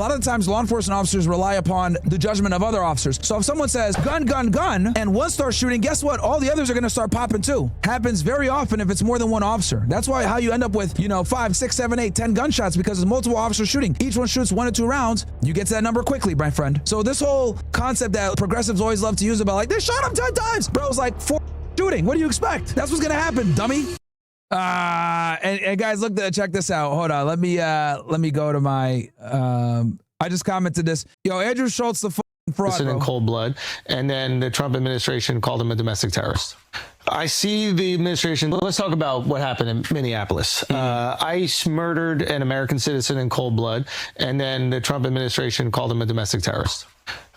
lot of the times law enforcement officers rely upon the judgment of other officers. So if someone says gun, gun, gun, and one starts shooting, guess what? All the others are going to start popping too. Happens very often if it's more than one officer. That's why how you end up with, 5, 6, 7, 8, 10 gunshots, because there's multiple officers shooting. Each one shoots 1 or 2 rounds. You get to that number quickly, my friend. So this whole concept that progressives always love to use about like, they shot him 10 times. Bro, it's like 4 shooting. What do you expect? That's what's going to happen, dummy. And guys, check this out. Hold on. Let me go to my, I just commented this. Yo, Andrew Schultz, the fraud, in cold blood, and then the Trump administration called him a domestic terrorist. I see the administration. Let's talk about what happened in Minneapolis. ICE murdered an American citizen in cold blood, and then the Trump administration called him a domestic terrorist.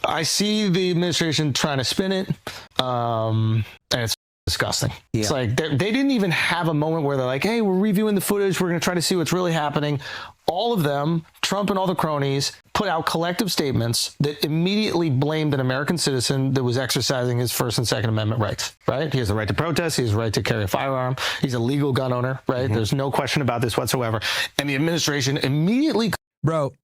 I see the administration trying to spin it, and it's disgusting. Yeah. It's like they didn't even have a moment where they're like, hey, we're reviewing the footage. We're going to try to see what's really happening. All of them, Trump and all the cronies, put out collective statements that immediately blamed an American citizen that was exercising his First and Second Amendment rights, right? He has the right to protest. He has the right to carry a firearm. He's a legal gun owner, right? There's no question about this whatsoever. And the administration immediately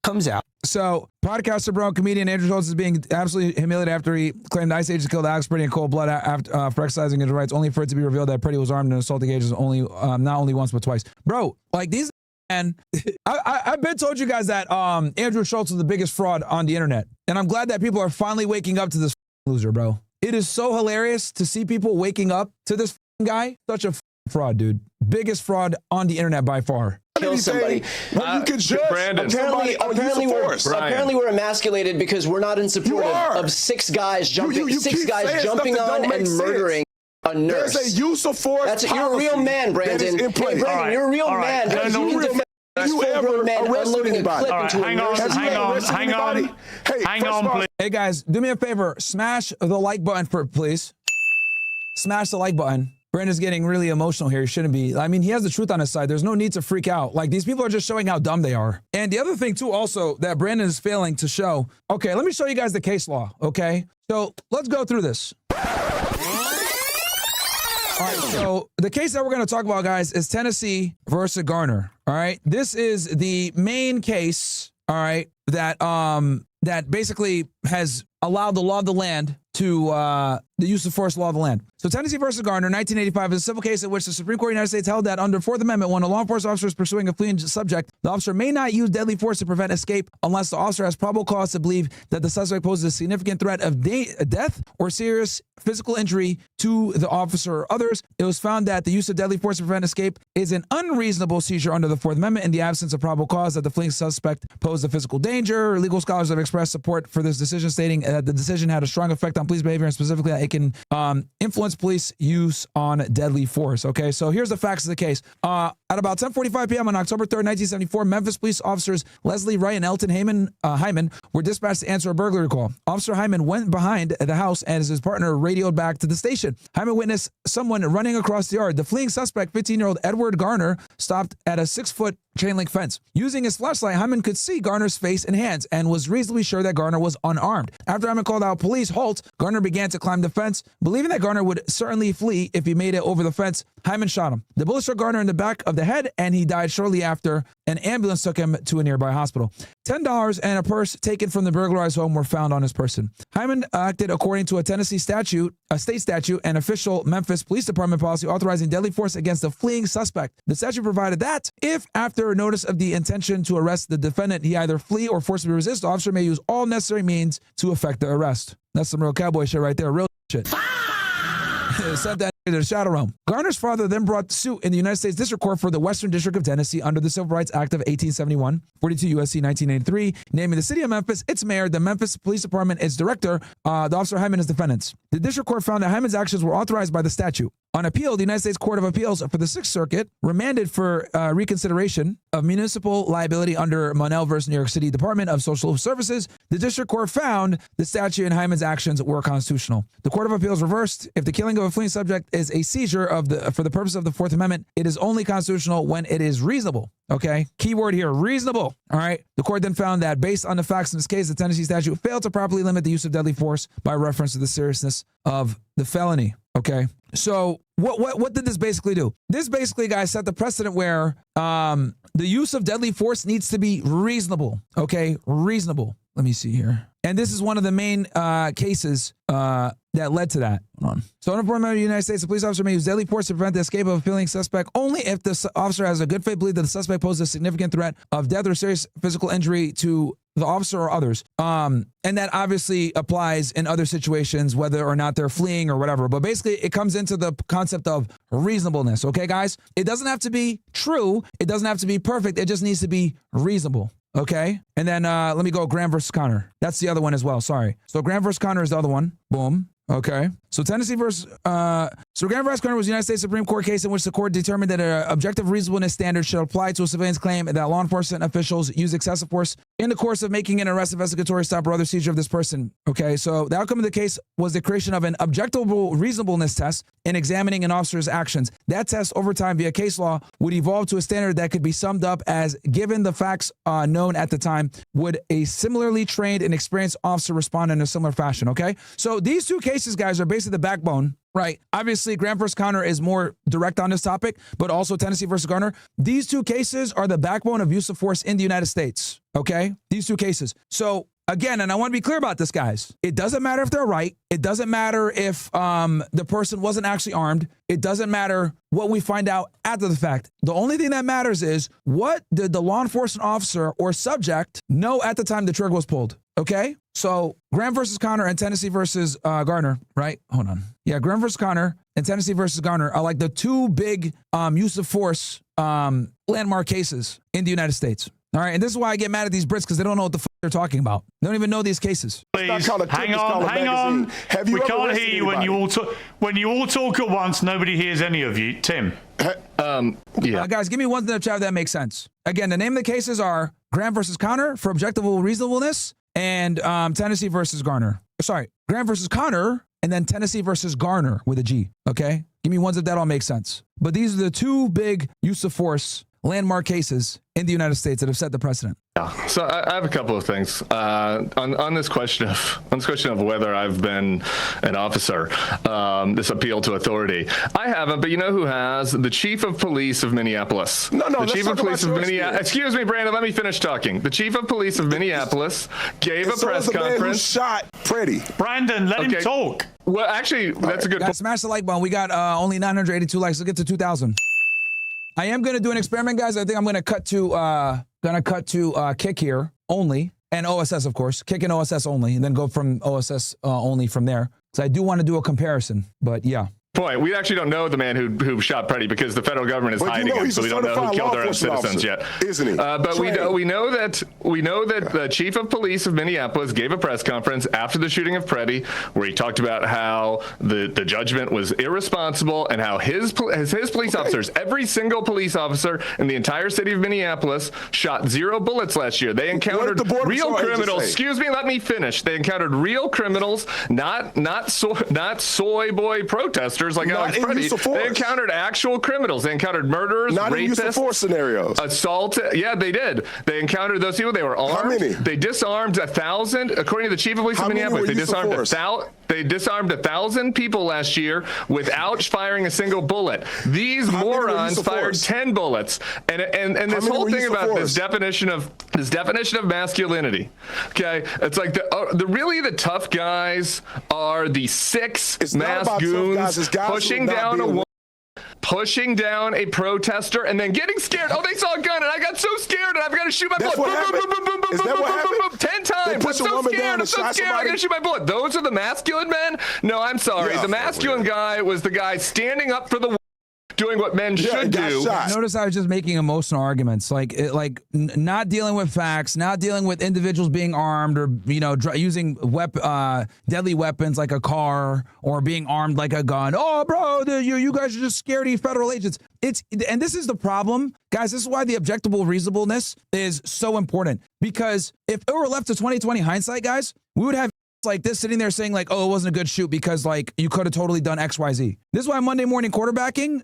comes out. So, podcaster, bro, comedian Andrew Schultz is being absolutely humiliated after he claimed ICE agents killed Alex Pretty in cold blood for exercising his rights, only for it to be revealed that Pretty was armed and assaulting agents not only once but twice. Bro, like these, and I've been told you guys that Andrew Schultz is the biggest fraud on the internet, and I'm glad that people are finally waking up to this loser, bro. It is so hilarious to see people waking up to this guy. Such a fraud, dude. Biggest fraud on the internet by far. Kill somebody. Well, you can judge apparently we're emasculated because we're not in support of 6 guys jumping on and murdering a nurse. There's a use of force. You're a real man, Brandon. Hey, Brandon, you're a real man. You ever arrested anybody? Hang on, please. Hey guys, do me a favor. Smash the like button, please. Smash the like button. Brandon's getting really emotional here. He shouldn't be. I mean, he has the truth on his side. There's no need to freak out. Like, these people are just showing how dumb they are. And the other thing, too, also, that Brandon is failing to show. Okay, let me show you guys the case law, okay? So, let's go through this. All right, so the case that we're going to talk about, guys, is Tennessee versus Garner, all right? This is the main case, all right, that basically has allowed the law of the land to the use of force law of the land. So Tennessee versus Garner, 1985, is a civil case in which the Supreme Court of the United States held that under 4th Amendment, when a law enforcement officer is pursuing a fleeing subject, the officer may not use deadly force to prevent escape unless the officer has probable cause to believe that the suspect poses a significant threat of death or serious physical injury to the officer or others. It was found that the use of deadly force to prevent escape is an unreasonable seizure under the 4th Amendment in the absence of probable cause that the fleeing suspect posed a physical danger. Legal scholars have expressed support for this decision, stating that the decision had a strong effect on police behavior and specifically that it can influence police use on deadly force. Okay, so here's the facts of the case. At about 10:45 p.m. on October 3rd, 1974, Memphis police officers Leslie Wright and Elton Hyman were dispatched to answer a burglary call. Officer Hyman went behind the house and his partner radioed back to the station. Hyman witnessed someone running across the yard. The fleeing suspect, 15-year-old Edward Garner, stopped at a 6-foot chain link fence. Using his flashlight, Hyman could see Garner's face and hands and was reasonably sure that Garner was unarmed. After Hyman called out police, halt, Garner began to climb the fence. Believing that Garner would certainly flee if he made it over the fence, Hyman shot him. The bullet struck Garner in the back of the head and he died shortly after. An ambulance took him to a nearby hospital. $10 and a purse taken from the burglarized home were found on his person. Hyman acted according to a Tennessee statute, a state statute, and official Memphis Police Department policy authorizing deadly force against the fleeing suspect. The statute provided that if, after notice of the intention to arrest the defendant, he either flee or forcibly resist, the officer may use all necessary means to effect the arrest. That's some real cowboy shit right there. Real shit. Sent that to the shadow realm. Garner's father then brought suit in the United States District Court for the Western District of Tennessee under the Civil Rights Act of 1871, 42 U.S.C. 1983, naming the city of Memphis, its mayor, the Memphis Police Department, its director, the officer Hyman as defendants. The District Court found that Hyman's actions were authorized by the statute. On appeal, the United States Court of Appeals for the Sixth Circuit remanded for reconsideration of municipal liability under Monell versus New York City Department of Social Services. The District Court found the statute and Hyman's actions were constitutional. The Court of Appeals reversed. If the killing of a fleeing subject is a seizure for the purpose of the Fourth Amendment, it is only constitutional when it is reasonable. Okay, key word here, reasonable. All right. The court then found that based on the facts in this case, the Tennessee statute failed to properly limit the use of deadly force by reference to the seriousness of the felony. Okay. So what did this basically do? This basically, guys, set the precedent where the use of deadly force needs to be reasonable. Okay, reasonable. Let me see here. And this is one of the main cases that led to that. Hold on. So, under member of the United States, a police officer may use deadly force to prevent the escape of a fleeing suspect only if the officer has a good faith belief that the suspect poses a significant threat of death or serious physical injury to the officer or others. And that obviously applies in other situations, whether or not they're fleeing or whatever. But basically, it comes into the concept of reasonableness. Okay, guys? It doesn't have to be true. It doesn't have to be perfect. It just needs to be reasonable. Okay. And then let me go Graham versus Connor. That's the other one as well. Sorry. So Graham versus Connor is the other one. Boom. Okay. So Tennessee versus Graham versus Connor was a United States Supreme Court case in which the court determined that an objective reasonableness standard should apply to a civilian's claim that law enforcement officials use excessive force in the course of making an arrest, investigatory stop, or other seizure of this person. Okay. So the outcome of the case was the creation of an objective reasonableness test in examining an officer's actions. That test over time via case law would evolve to a standard that could be summed up as, given the facts known at the time, would a similarly trained and experienced officer respond in a similar fashion. Okay. So these two cases, guys, are basically the backbone, right? Obviously, Graham versus Connor is more direct on this topic, but also Tennessee versus Garner. These two cases are the backbone of use of force in the United States. Okay. These two cases. So again, and I want to be clear about this, guys. It doesn't matter if they're right. It doesn't matter if the person wasn't actually armed. It doesn't matter what we find out after the fact. The only thing that matters is, what did the law enforcement officer or subject know at the time the trigger was pulled? Okay. So Graham versus Connor and Tennessee versus Garner, right? Hold on. Yeah, Graham versus Connor and Tennessee versus Garner are like the two big use of force landmark cases in the United States. All right, and this is why I get mad at these Brits, because they don't know what the fuck they're talking about. They don't even know these cases. Please, hang on. We can't hear you when you all talk. When you all talk at once, nobody hears any of you. Tim. Yeah. Guys, give me one in the chat if that makes sense. Again, the name of the cases are Graham versus Connor for objective reasonableness, and Tennessee versus Garner. Sorry, Graham versus Connor, and then Tennessee versus Garner with a G. Okay, give me ones if that all makes sense. But these are the two big use of force landmark cases in the United States that have set the precedent. Yeah. So I have a couple of things on this question of whether I've been an officer. This appeal to authority. I haven't, but you know who has? The chief of police of Minneapolis. The chief of police of Minneapolis. Excuse me, Brandon. Let me finish talking. The chief of police of Minneapolis gave a press conference. Shot Freddie. Brandon, let him talk. Well, actually, that's a good point. Smash the like button. We got only 982 likes. Let's get to 2,000. I am going to do an experiment, guys. I think I'm going to cut to Kick here only, and OSS, of course. Kick and OSS only, and then go from OSS only from there. Because I do want to do a comparison, but yeah. Point. We actually don't know the man who shot Preddy, because the federal government is hiding him, so we don't know who killed their own citizens yet. Isn't he? But we know that the chief of police of Minneapolis gave a press conference after the shooting of Preddy, where he talked about how the judgment was irresponsible, and how his police officers, every single police officer in the entire city of Minneapolis, shot 0 bullets last year. They encountered real criminals. Excuse me, let me finish. They encountered real criminals, not soy boy protesters like Alex Preddy. They encountered actual criminals. They encountered murderers, not rapists, in use of force scenarios. Assault. Yeah, they did. They encountered those people. They were armed. How many? They disarmed 1,000. According to the chief of police of Minneapolis, they disarmed 1,000. They disarmed 1,000 people last year without firing a single bullet. These morons fired 10 bullets. And this whole thing about this definition of masculinity. Okay, it's like the tough guys are the 6 mass goons pushing down a protester and then getting scared. Oh, they saw a gun and I got so scared and I've got to shoot my bullet. Boom, boom, boom, 10 times. I'm so scared. I got to shoot my bullet. Those are the masculine men? No, I'm sorry. The masculine guy was the guy standing up for the doing what men should do. Notice I was just making emotional arguments, like not dealing with facts, not dealing with individuals being armed, or using deadly weapons like a car, or being armed like a gun. Oh, bro, you guys are just scaredy federal agents. And this is the problem, guys. This is why the objectable reasonableness is so important, because if it were left to 2020 hindsight, guys, we would have like this sitting there saying like, oh, it wasn't a good shoot because like you could have totally done X, Y, Z. This is why Monday morning quarterbacking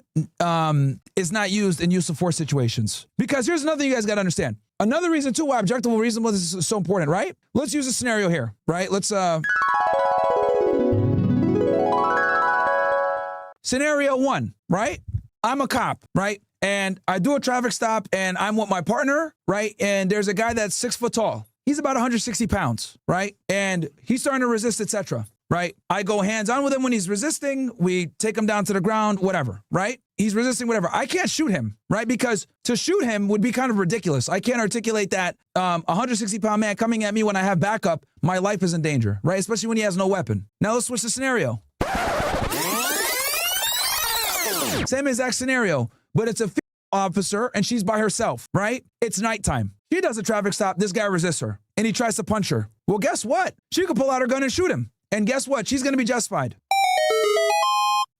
is not used in use of force situations. Because here's another thing you guys got to understand. Another reason too why objectable reasonableness is so important, right? Let's use a scenario here, right? Let's scenario one, right? I'm a cop, right? And I do a traffic stop and I'm with my partner, right? And there's a guy that's 6 foot tall. He's about 160 pounds, right? And he's starting to resist, etc. Right? I go hands on with him when he's resisting. We take him down to the ground, whatever, right? He's resisting, whatever. I can't shoot him, right? Because to shoot him would be kind of ridiculous. I can't articulate that 160-pound man coming at me when I have backup, my life is in danger, right? Especially when he has no weapon. Now let's switch the scenario. Same exact scenario, but it's a officer and she's by herself, right? It's nighttime. She does a traffic stop. This guy resists her and he tries to punch her. Well, guess what? She could pull out her gun and shoot him. And guess what? She's going to be justified.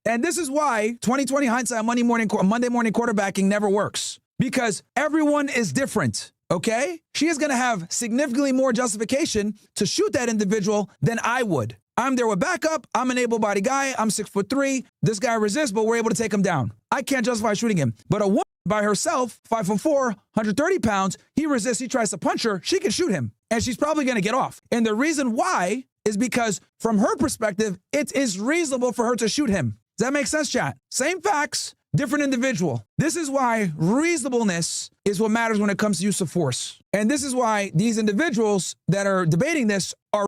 And this is why 2020 hindsight Monday morning quarterbacking never works. Because everyone is different, okay? She is going to have significantly more justification to shoot that individual than I would. I'm there with backup. I'm an able-bodied guy. I'm 6'3". This guy resists, but we're able to take him down. I can't justify shooting him. But a woman by herself, 5'4", 130 pounds, he resists, he tries to punch her, she can shoot him. And she's probably going to get off. And the reason why is because from her perspective, it is reasonable for her to shoot him. Does that make sense, chat? Same facts, different individual. This is why reasonableness is what matters when it comes to use of force. And this is why these individuals that are debating this are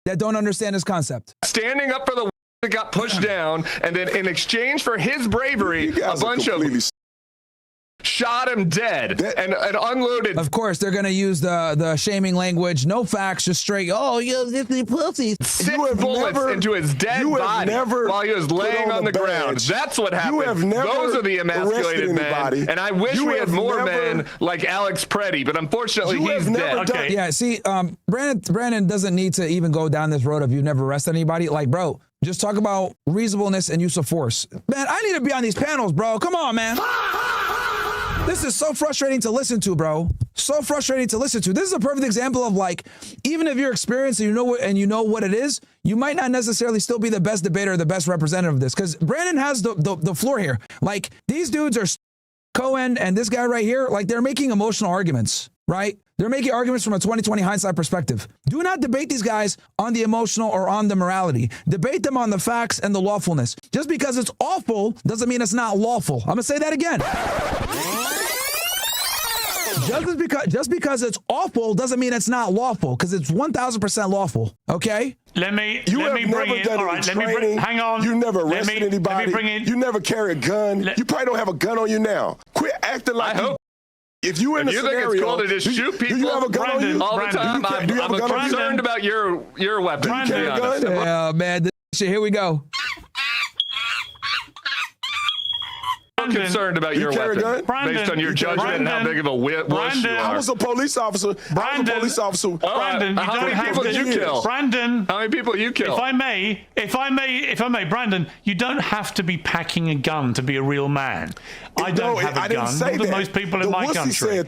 that don't understand this concept. Standing up for the that got pushed down, and then in exchange for his bravery, a bunch of shot him dead and unloaded. Of course, they're going to use the shaming language. No facts, just straight, oh, you're pussy. 6 bullets into his dead body while he was laying on the ground. That's what happened. Those are the emasculated men. And I wish we had more men like Alex Preddy, but unfortunately he's dead. Okay. Yeah, see, Brandon doesn't need to even go down this road of you've never arrested anybody. Like, bro, just talk about reasonableness and use of force. Man, I need to be on these panels, bro. Come on, man. This is so frustrating to listen to, bro. So frustrating to listen to. This is a perfect example of, like, even if you're experienced and you know what it is, you might not necessarily still be the best debater or the best representative of this. Because Brandon has the floor here. Like, these dudes are Cohen and this guy right here, like, they're making emotional arguments, right? They're making arguments from a 2020 hindsight perspective. Do not debate these guys on the emotional or on the morality. Debate them on the facts and the lawfulness. Just because it's awful doesn't mean it's not lawful. I'm going to say that again. Just because it's awful doesn't mean it's not lawful, because it's 1,000% lawful. Okay? Let me bring in. All right, hang on. You never arrested anybody. You never carry a gun. You probably don't have a gun on you now. Quit acting like if you in a scenario, think it's cool to just shoot people, do you have a gun on you all the time? I'm concerned about your weapon. Do you carry a gun? Yeah, man. This shit, here we go. I'm concerned about your weapon based on your judgment and how big of a wuss you are. I was a police officer. Brandon, how many people did you kill? Brandon, how many people you kill? If I may, Brandon, you don't have to be packing a gun to be a real man. I don't have a gun. More than most people in my country.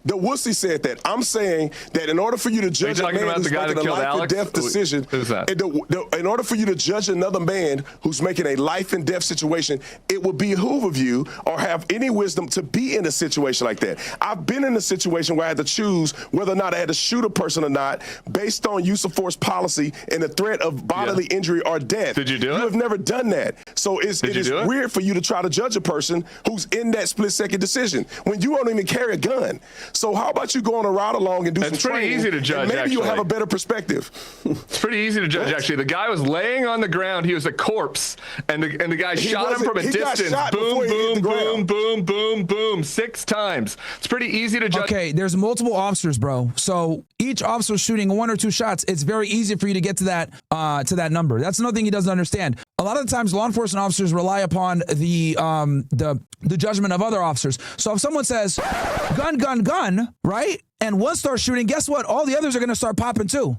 The wussy said that. I'm saying that in order for you to judge a man who's making a life or death decision, in order for you to judge another man who's making a life and death situation, it would behoove of you or have any wisdom to be in a situation like that. I've been in a situation where I had to choose whether or not I had to shoot a person or not based on use of force policy and the threat of bodily injury or death. Did you do it? You have never done that. So it is weird for you to try to judge a person who's in that split-second decision when you don't even carry a gun. So how about you go on a ride along and do some training? It's pretty easy to judge, and maybe you'll have a better perspective. It's pretty easy to judge, actually. The guy was laying on the ground. He was a corpse, and the guy shot him from a distance. Boom, boom, boom, boom, boom, boom, 6 times. It's pretty easy to judge. Okay, there's multiple officers, bro. So each officer shooting 1 or 2 shots. It's very easy for you to get to that number. That's another thing he doesn't understand. A lot of the times, law enforcement officers rely upon the judgment of other officers. So if someone says gun, gun, gun, right, and one starts shooting, guess what? All the others are going to start popping too.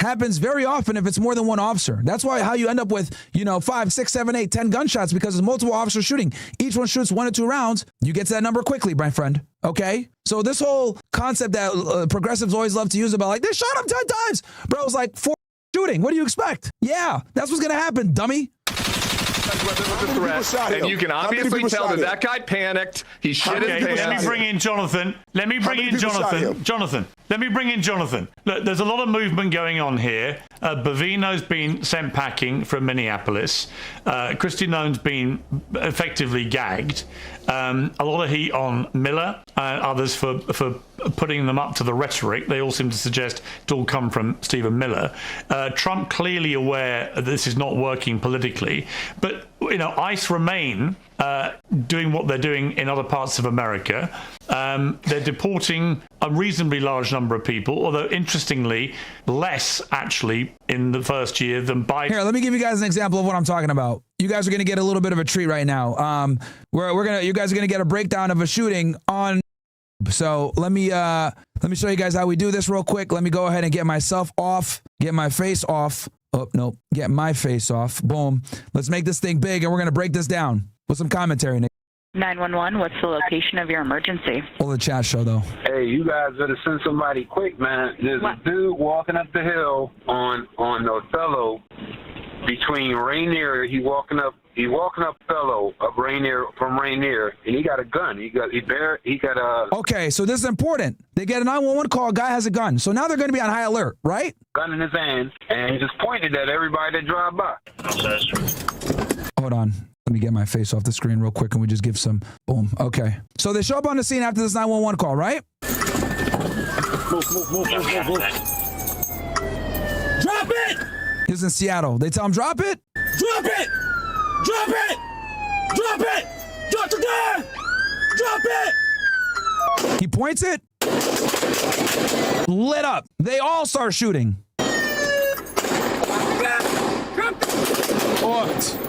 Happens very often if it's more than one officer. That's why how you end up with 5, 6, 7, 8, 10 gunshots, because there's multiple officers shooting. Each one shoots 1 or 2 rounds. You get to that number quickly, my friend. Okay? So this whole concept that progressives always love to use about, like, they shot him 10 times. Bro, it was like 4 shooting. What do you expect? Yeah, that's what's going to happen, dummy. And you can obviously tell that guy panicked. He shit his pants. Let me bring in Jonathan. Let me bring in Jonathan. Jonathan. Look, there's a lot of movement going on here. Bovino's been sent packing from Minneapolis. Kristi Noem's been effectively gagged. A lot of heat on Miller and others for putting them up to the rhetoric. They all seem to suggest it all come from Stephen Miller. Trump clearly aware that this is not working politically, but ICE remain doing what they're doing in other parts of America. They're deporting a reasonably large number of people, although interestingly, less actually in the first year than Biden. Here, let me give you guys an example of what I'm talking about. You guys are going to get a little bit of a treat right now. You guys are going to get a breakdown of a shooting on. So let me show you guys how we do this real quick. Let me go ahead and get myself off, get my face off. Oh, no, get my face off. Boom. Let's make this thing big, and we're going to break this down with some commentary, Nick. 911, what's the location of your emergency? Well, the chat show, though. Hey, you guys better send somebody quick, man. There's a dude walking up the hill on Othello between Rainier. He walking up Othello up Rainier from Rainier, and he got a gun. He got a. Okay, so this is important. They get a 911 call. A guy has a gun. So now they're going to be on high alert, right? Gun in his hand, and he just pointed at everybody that drive by. Hold on. Let me get my face off the screen real quick, and we just give some boom. Okay. So they show up on the scene after this 911 call, right? Move. Drop it! He's in Seattle. They tell him, drop it. Drop it! Drop it! Drop it! Drop the gun! Drop it! He points it. Lit up. They all start shooting. What?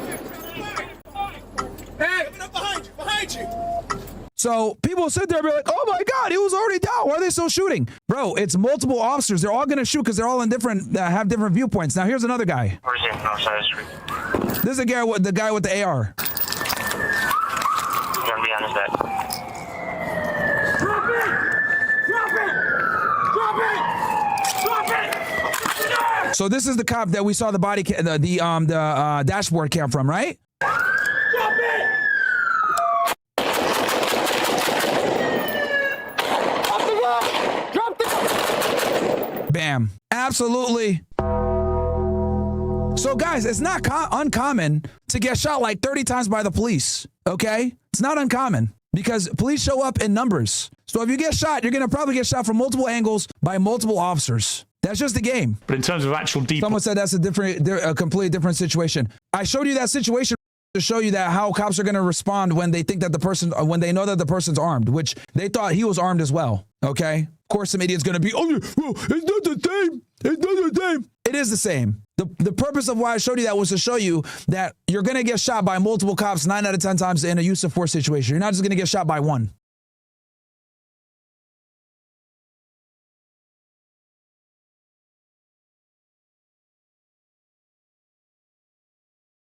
Hey, behind you. So people sit there and be like, oh my God, he was already down. Why are they still shooting? Bro, it's multiple officers. They're all going to shoot because they're all in have different viewpoints. Now here's another guy. Where's he? North side of the street. This is the guy with the AR. He's gonna be on his back. Drop it! Drop it! Drop it! Drop it! So this is the cop that we saw the body the dashboard cam from, right? Drop it! Drop the Bam. Absolutely. So guys, it's not uncommon to get shot like 30 times by the police, okay? It's not uncommon because police show up in numbers. So if you get shot, you're going to probably get shot from multiple angles by multiple officers. That's just the game. But in terms of actual someone said that's a completely different situation. I showed you that situation to show you that how cops are going to respond when they think that when they know that the person's armed, which they thought he was armed as well, okay? Of course, some idiot's going to be, oh, well, it's not the same. It's not the same. It is the same. The purpose of why I showed you that was to show you that you're going to get shot by multiple cops 9 out of 10 times in a use of force situation. You're not just going to get shot by one.